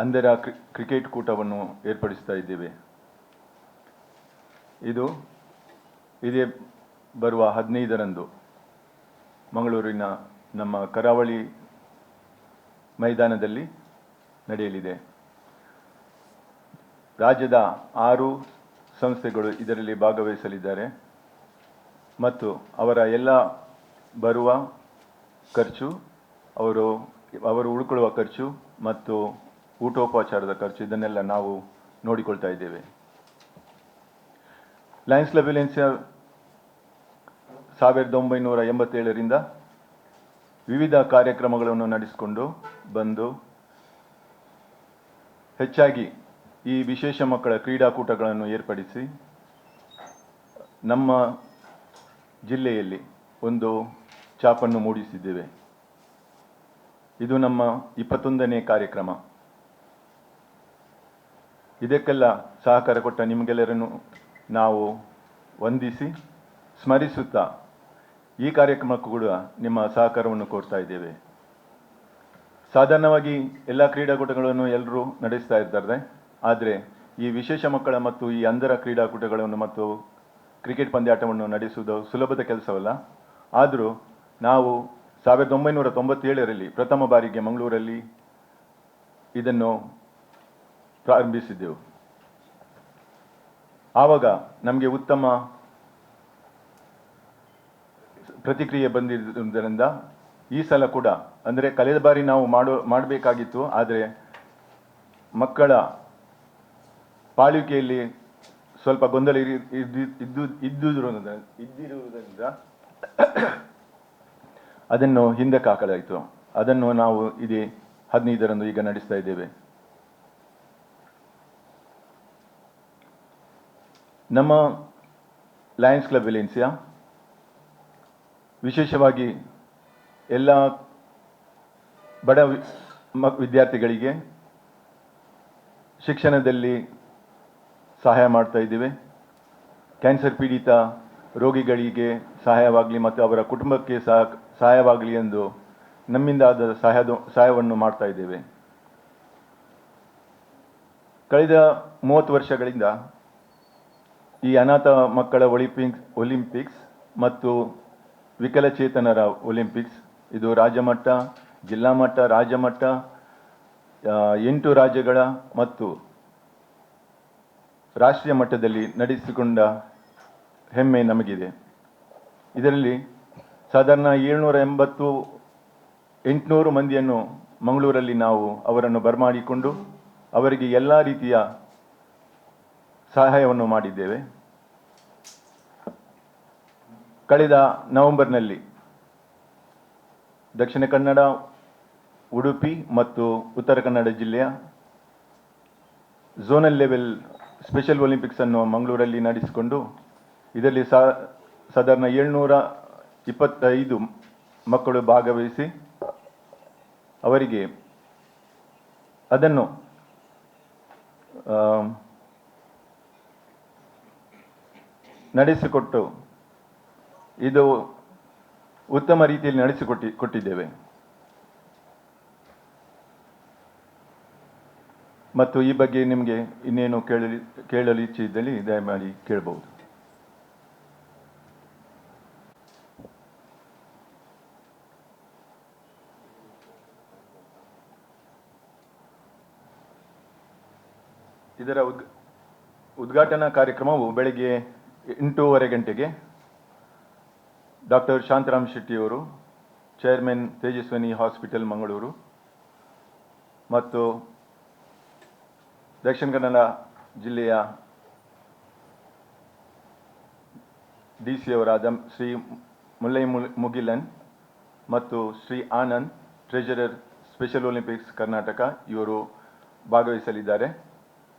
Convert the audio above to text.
ಅಂಧರ cricket ಕೂಟವನ್ನು ಏರ್ಪಡಿಸ್ತಾ ಇದ್ದೇವೆ. ಇದೇ ಬರುವ 15ರಂದು ಮಂಗಳೂರಿನ ನಮ್ಮ ಕರಾವಳಿ ಮೈದಾನದಲ್ಲಿ ನಡೆಯಲಿದೆ. ರಾಜ್ಯದ 6 ಸಂಸ್ಥೆಗಳು ಇದರಲ್ಲಿ ಭಾಗವಹಿಸಲಿದ್ದಾರೆ ಮತ್ತು ಅವರ ಎಲ್ಲ ಬರುವ ಖರ್ಚು, ಅವರು ಉಳ್ಕೊಳ್ಳುವ ಖರ್ಚು ಮತ್ತು ಊಟೋಪಚಾರದ ಖರ್ಚು ಇದನ್ನೆಲ್ಲ ನಾವು ನೋಡಿಕೊಳ್ತಾ ಇದ್ದೇವೆ. ಲಯನ್ಸ್ ಕ್ಲಬ್ ವ್ಯಾಲೆನ್ಸಿಯಾ 1987ರಿಂದ ವಿವಿಧ ಕಾರ್ಯಕ್ರಮಗಳನ್ನು ನಡೆಸಿಕೊಂಡು ಬಂದು ಹೆಚ್ಚಾಗಿ ಈ ವಿಶೇಷ ಮಕ್ಕಳ ಕ್ರೀಡಾಕೂಟಗಳನ್ನು ಏರ್ಪಡಿಸಿ ನಮ್ಮ ಜಿಲ್ಲೆಯಲ್ಲಿ ಒಂದು ಛಾಪನ್ನು ಮೂಡಿಸಿದ್ದೇವೆ. ಇದು ನಮ್ಮ 21ನೇ ಕಾರ್ಯಕ್ರಮ. ಇದಕ್ಕೆಲ್ಲ ಸಹಕಾರ ಕೊಟ್ಟ ನಿಮಗೆಲ್ಲರನ್ನು ನಾವು ವಂದಿಸಿ ಸ್ಮರಿಸುತ್ತಾ ಈ ಕಾರ್ಯಕ್ರಮಕ್ಕೂ ಕೂಡ ನಿಮ್ಮ ಸಹಕಾರವನ್ನು ಕೋರ್ತಾ ಇದ್ದೇವೆ. ಸಾಧಾರಣವಾಗಿ ಎಲ್ಲ ಕ್ರೀಡಾಕೂಟಗಳನ್ನು ಎಲ್ಲರೂ ನಡೆಸ್ತಾ ಇದ್ದಾರೆ. ಆದರೆ ಈ ವಿಶೇಷ ಮಕ್ಕಳ ಮತ್ತು ಈ ಅಂಧರ ಕ್ರೀಡಾಕೂಟಗಳನ್ನು ಮತ್ತು ಕ್ರಿಕೆಟ್ ಪಂದ್ಯಾಟವನ್ನು ನಡೆಸುವುದು ಸುಲಭದ ಕೆಲಸವಲ್ಲ. ಆದರೂ ನಾವು 1997ರಲ್ಲಿ ಪ್ರಥಮ ಬಾರಿಗೆ ಮಂಗಳೂರಲ್ಲಿ ಇದನ್ನು ಪ್ರಾರಂಭಿಸಿದ್ದೆವು. ಆವಾಗ ನಮಗೆ ಉತ್ತಮ ಪ್ರತಿಕ್ರಿಯೆ ಬಂದಿರುವುದರಿಂದ ಈ ಸಲ ಕೂಡ, ಅಂದರೆ ಕಳೆದ ಬಾರಿ ನಾವು ಮಾಡಬೇಕಾಗಿತ್ತು, ಆದರೆ ಮಕ್ಕಳ ಪಾಲಿಕೆಯಲ್ಲಿ ಸ್ವಲ್ಪ ಗೊಂದಲ ಇದ್ದಿರುವುದರಿಂದ ಅದನ್ನು ಹಿಂದಕ್ಕೆ ಹಾಕಲಾಯಿತು. ಅದನ್ನು ನಾವು ಇದೇ 15ರಂದು ಈಗ ನಡೆಸ್ತಾ ಇದ್ದೇವೆ. ನಮ್ಮ ಲಯನ್ಸ್ ಕ್ಲಬ್ ವ್ಯಾಲೆನ್ಸಿಯಾ ವಿಶೇಷವಾಗಿ ಎಲ್ಲ ಬಡ ವಿದ್ಯಾರ್ಥಿಗಳಿಗೆ ಶಿಕ್ಷಣದಲ್ಲಿ ಸಹಾಯ ಮಾಡ್ತಾ ಇದ್ದೇವೆ. ಕ್ಯಾನ್ಸರ್ ಪೀಡಿತ ರೋಗಿಗಳಿಗೆ ಸಹಾಯವಾಗಲಿ ಮತ್ತು ಅವರ ಕುಟುಂಬಕ್ಕೆ ಸಹಾಯವಾಗಲಿ ಎಂದು ನಮ್ಮಿಂದ ಆದ ಸಹಾಯವನ್ನು ಮಾಡ್ತಾ ಇದ್ದೇವೆ. ಕಳೆದ 30 ವರ್ಷಗಳಿಂದ ಈ ಅನಾಥ ಮಕ್ಕಳ ಒಲಿಂಪಿಕ್ಸ್ ಮತ್ತು ವಿಕಲಚೇತನರ ಒಲಿಂಪಿಕ್ಸ್ ಇದು ರಾಜ್ಯಮಟ್ಟ, ಜಿಲ್ಲಾ ಮಟ್ಟ, ರಾಜ್ಯಮಟ್ಟ 8 ರಾಜ್ಯಗಳ ಮತ್ತು ರಾಷ್ಟ್ರೀಯ ಮಟ್ಟದಲ್ಲಿ ನಡೆಸಿಕೊಂಡ ಹೆಮ್ಮೆ ನಮಗಿದೆ. ಇದರಲ್ಲಿ ಸಾಧಾರಣ 780-800 ಮಂದಿಯನ್ನು ಮಂಗಳೂರಲ್ಲಿ ನಾವು ಅವರನ್ನು ಬರಮಾಡಿಕೊಂಡು ಅವರಿಗೆ ಎಲ್ಲ ರೀತಿಯ ಸಹಾಯವನ್ನು ಮಾಡಿದ್ದೇವೆ. ಕಳೆದ ನವೆಂಬರ್ನಲ್ಲಿ ದಕ್ಷಿಣ ಕನ್ನಡ, ಉಡುಪಿ ಮತ್ತು ಉತ್ತರ ಕನ್ನಡ ಜಿಲ್ಲೆಯ ಝೋನಲ್ ಲೆವೆಲ್ ಸ್ಪೆಷಲ್ ಒಲಿಂಪಿಕ್ಸ್ ಅನ್ನು ಮಂಗಳೂರಲ್ಲಿ ನಡೆಸಿಕೊಂಡು ಇದರಲ್ಲಿ ಸಾಧಾರಣ 725 ಮಕ್ಕಳು ಭಾಗವಹಿಸಿ ಅವರಿಗೆ ಅದನ್ನು ನಡೆಸಿಕೊಟ್ಟು ಇದು ಉತ್ತಮ ರೀತಿಯಲ್ಲಿ ನಡೆಸಿಕೊಟ್ಟಿದ್ದೇವೆ. ಮತ್ತು ಈ ಬಗ್ಗೆ ನಿಮಗೆ ಇನ್ನೇನು ಕೇಳಲು ಇಚ್ಛೆ ಇದ್ದಲ್ಲಿ ದಯಮಾಡಿ ಕೇಳಬಹುದು. ಇದರ ಉದ್ಘಾಟನಾ ಕಾರ್ಯಕ್ರಮವು ಬೆಳಗ್ಗೆ 8:30 ಗಂಟೆಗೆ ಡಾಕ್ಟರ್ ಶಾಂತರಾಮ್ ಶೆಟ್ಟಿಯವರು, ಚೇರ್ಮನ್ ತೇಜಸ್ವಿನಿ ಹಾಸ್ಪಿಟಲ್ ಮಂಗಳೂರು ಮತ್ತು ದಕ್ಷಿಣ ಕನ್ನಡ ಜಿಲ್ಲೆಯ DC ಅವರಾದ ಶ್ರೀ ಮುಲ್ಲೈ ಮುಗಿಲನ್ ಮತ್ತು Shri Anand, treasurer special Olympics Karnataka, ಇವರು ಭಾಗವಹಿಸಲಿದ್ದಾರೆ.